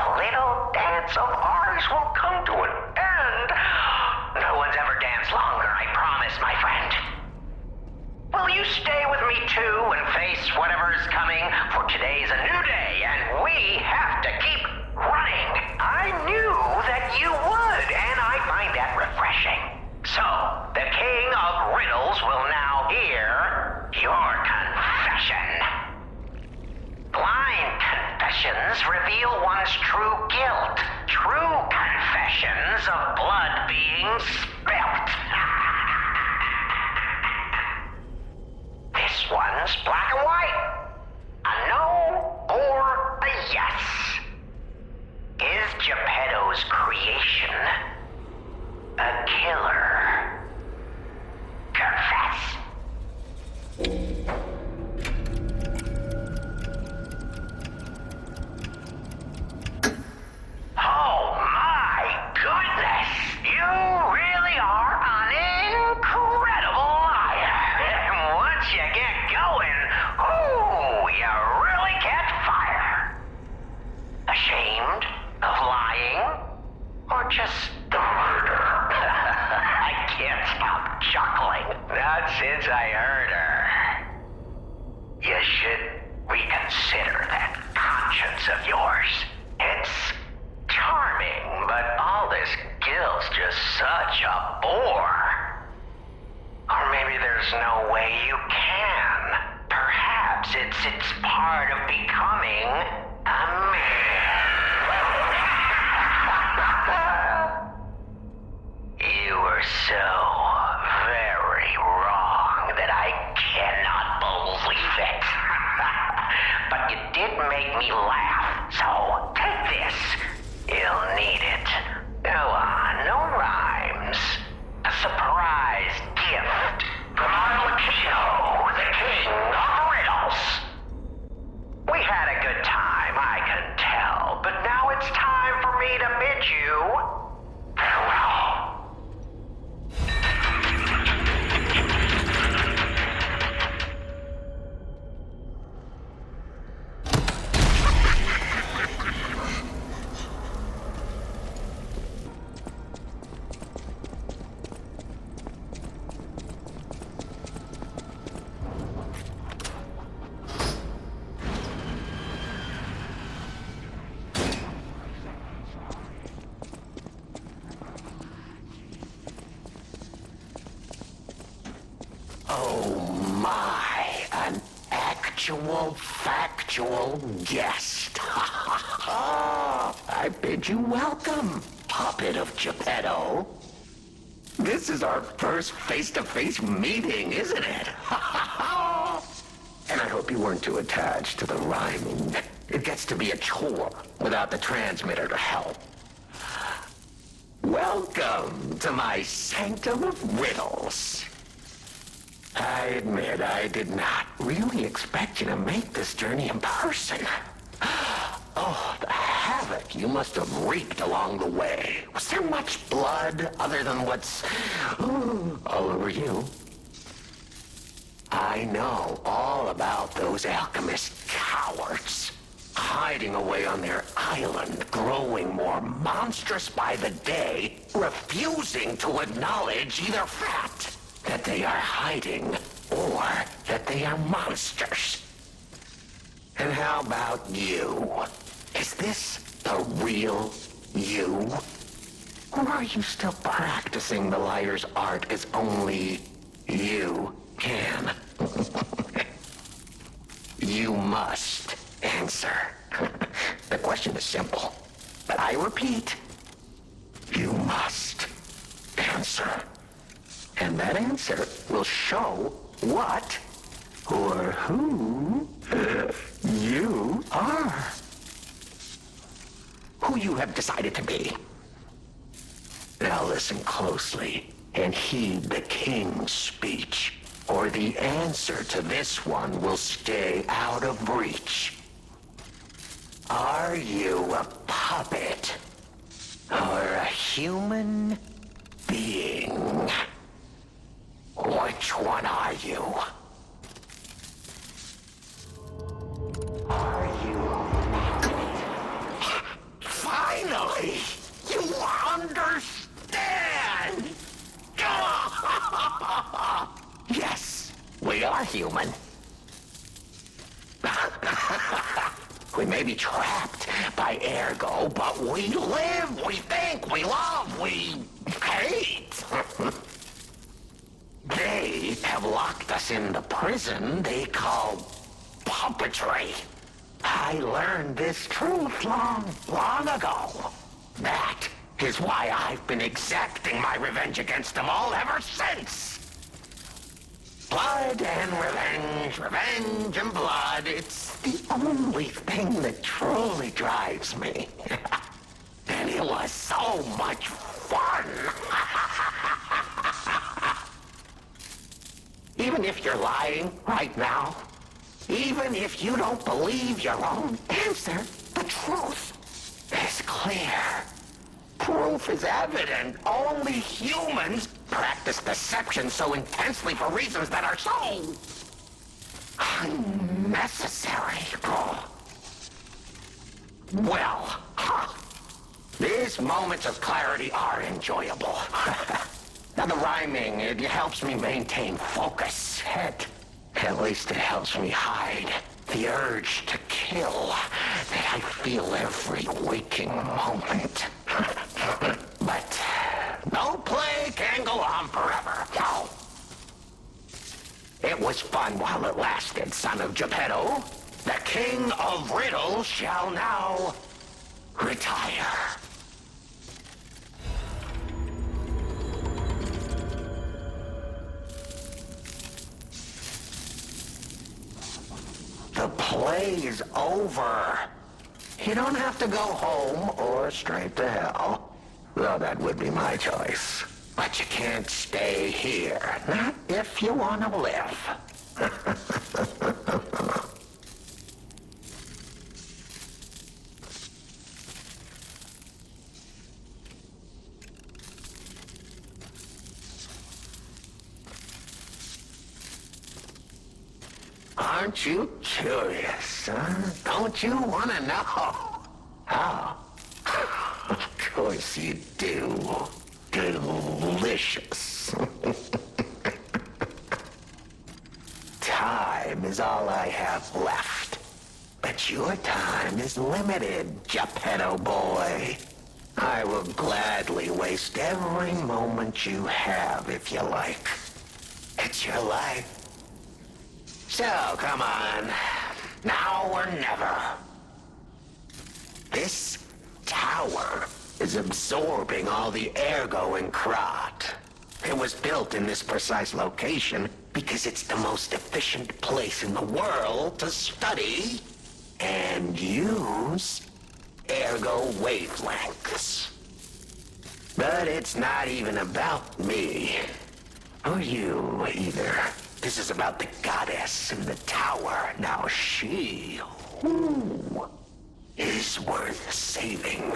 little dance of ours will come to an end. No one's ever danced longer, I promise, my friend. Will you stay with me too and face whatever's coming? For today's a new day, and we have to keep running. I knew that you would, and I find that refreshing. So, the King of Riddles will now hear your confession. Blind confessions reveal one's true guilt. True confessions of blood being spilt. This one's black and white. A no or a yes. Is Geppetto's creation a killer? Confess. Oh my goodness! You really are an incredible liar. And once you get going, ooh, you really catch fire. Ashamed of lying? Or just the murder? I can't stop chuckling. Not since I heard her. You should reconsider that conscience of yours. It's charming, but all this guilt's just such a bore. Or maybe there's no way you can. Perhaps it's part of becoming a man. You were so very wrong that I cannot believe it. But you did make me laugh, so take this. You'll need it. Go on, no rhymes. A surprise gift from Arlecchino, the King of Riddles. We had a good time, I can tell, but now it's time for me to bid you farewell. Oh my, an actual factual guest. I bid you welcome, puppet of Geppetto. This is our first face-to-face meeting, isn't it? And I hope you weren't too attached to the rhyming. It gets to be a chore without the transmitter to help. Welcome to my sanctum of riddles. I admit I did not really expect you to make this journey in person. Oh, the havoc you must have wreaked along the way. Was there much blood other than what's all over you? I know all about those alchemist cowards. Hiding away on their island, growing more monstrous by the day, refusing to acknowledge either fact that they are hiding or that they are monsters. And how about you? Is this the real you? Or are you still practicing the liar's art as only you can? You must answer. The question is simple, but I repeat, you must answer. And that answer will show what or who you are. Who you have decided to be. Now listen closely and heed the king's speech, or the answer to this one will stay out of reach. Are you a puppet or a human being? Which one are you? Are you human. We may be trapped by ergo, but we live, we think, we love, we hate. They have locked us in the prison they call puppetry. I learned this truth long ago. That is why I've been exacting my revenge against them all ever since. Blood and revenge, revenge and blood. It's the only thing that truly drives me. And it was so much fun. Even if you're lying right now, even if you don't believe your own answer, the truth is clear. Proof is evident. Only humans practice deception so intensely for reasons that are so unnecessary. Well, these moments of clarity are enjoyable. Now the rhyming, it helps me maintain focus. At least it helps me hide the urge to kill that I feel every waking moment. But no play can go on forever. No. It was fun while it lasted, son of Geppetto. The king of Riddle shall now retire. The play is over. You don't have to go home or straight to hell. Though that would be my choice. But you can't stay here. Not if you want to live. Aren't you curious, huh? Don't you want to know? How? Of course you do. Delicious. Time is all I have left. But your time is limited, Geppetto boy. I will gladly waste every moment you have if you like. It's your life. So, come on. Now or never. This tower is absorbing all the ergo in Krat. It was built in this precise location because it's the most efficient place in the world to study and use ergo wavelengths. But it's not even about me. Or you, either. This is about the goddess in the tower. Now she, is worth saving.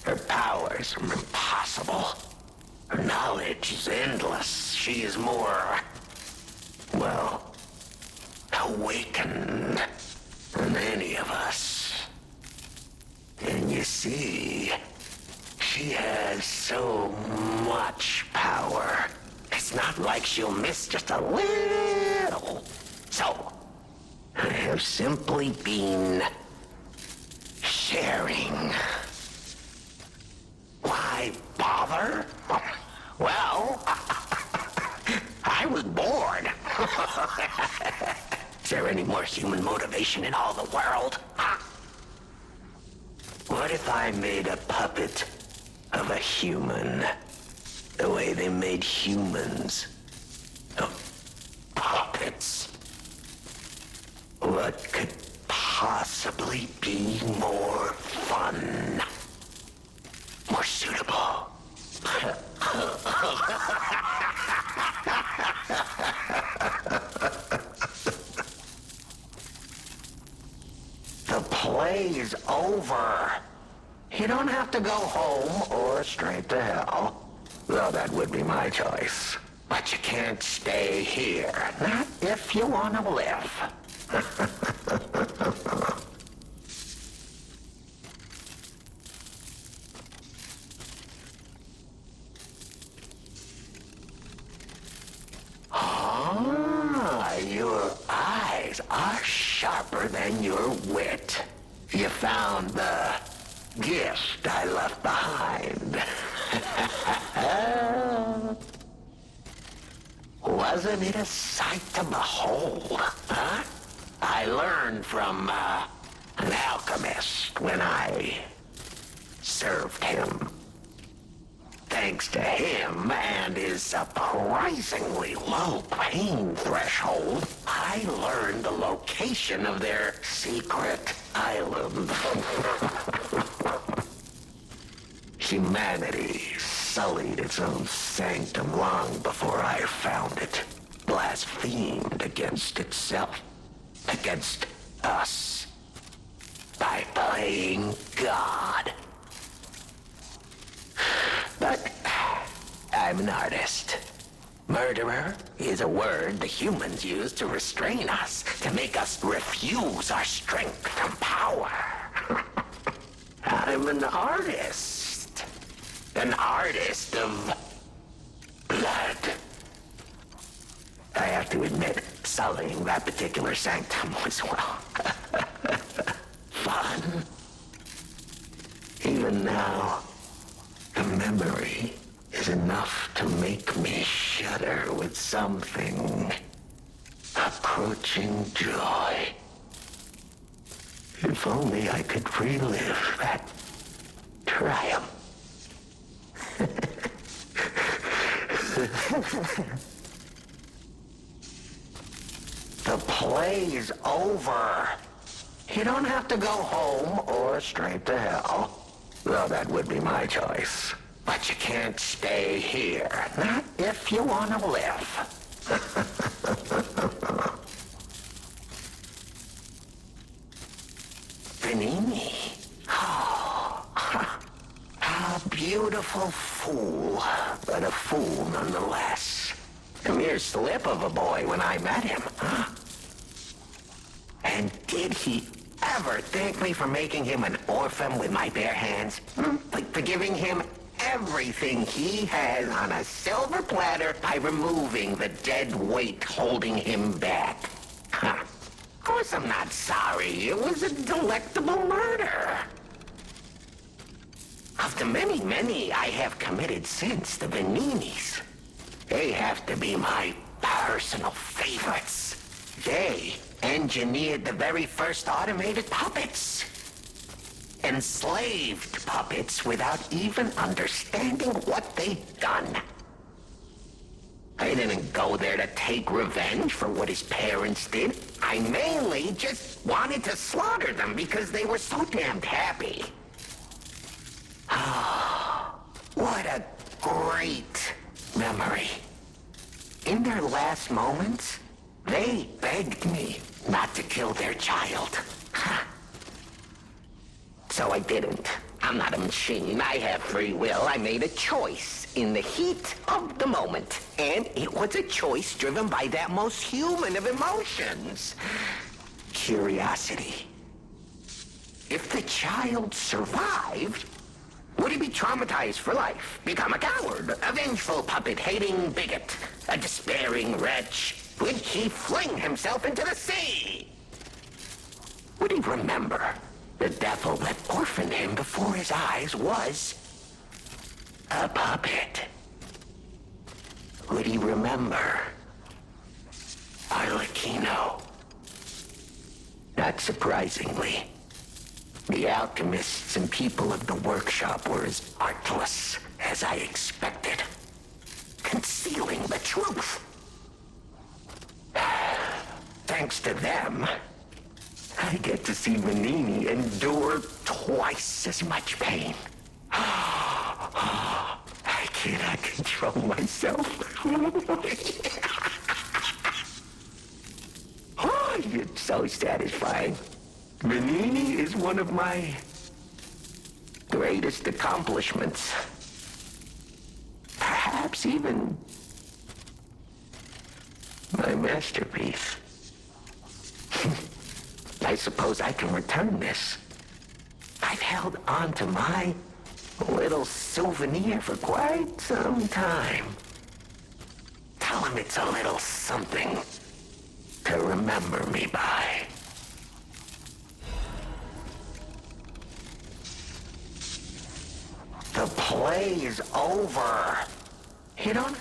Her powers are impossible. Her knowledge is endless. She is more, well, awakened than any of us. And you see, she has so much power. It's not like she'll miss just a little. So, I have simply been sharing. Why bother? Well, I was bored. Is there any more human motivation in all the world? What if I made a puppet of a human? The way they made humans. Puppets. What could possibly be more fun? More suitable? The play is over. You don't have to go home or straight to hell. Though that would be my choice. But you can't stay here. Not if you want to live. Huh? it. You found the gift I left behind. Wasn't it a sight to behold, huh? I learned from an alchemist when I served him. Thanks to him and his surprisingly low pain threshold, I learned the location of their secret island. Humanity sullied its own sanctum long before I found it, blasphemed against itself, against us, by playing God. But I'm an artist. Murderer is a word the humans use to restrain us, to make us refuse our strength and power. I'm an artist. An artist of blood. I have to admit, sullying that particular sanctum was, well, fun. Even now, the memory is enough to make me shudder with something approaching joy. If only I could relive that triumph. The play's over. You don't have to go home or straight to hell. Well, that would be my choice. But you can't stay here. Not if you want to live. Panini. Oh, a beautiful fool, but a fool nonetheless. A mere slip of a boy when I met him, huh? And did he ever thank me for making him an orphan with my bare hands? Like for giving him everything he has on a silver platter by removing the dead weight holding him back. Huh. Of course I'm not sorry. It was a delectable murder. Of the many I have committed since, the Beninis, they have to be my personal favorites. They engineered the very first automated puppets. Enslaved puppets without even understanding what they'd done. I didn't go there to take revenge for what his parents did. I mainly just wanted to slaughter them because they were so damned happy. Oh, what a great memory. In their last moments, they begged me not to kill their child. So I didn't. I'm not a machine. I have free will. I made a choice in the heat of the moment. And it was a choice driven by that most human of emotions. Curiosity. If the child survived, would he be traumatized for life? Become a coward, a vengeful puppet-hating bigot, a despairing wretch? Would he fling himself into the sea? Would he remember the devil that orphaned him before his eyes was a puppet? Would he remember Arlecchino? Not surprisingly, the alchemists and people of the workshop were as artless as I expected, concealing the truth. Thanks to them, I get to see Manini endure twice as much pain. I cannot control myself. Oh, it's so satisfying. Manini is one of my greatest accomplishments. Perhaps even my masterpiece. I suppose I can return this. I've held on to my little souvenir for quite some time. Tell him it's a little something to remember me by. play's over. You don't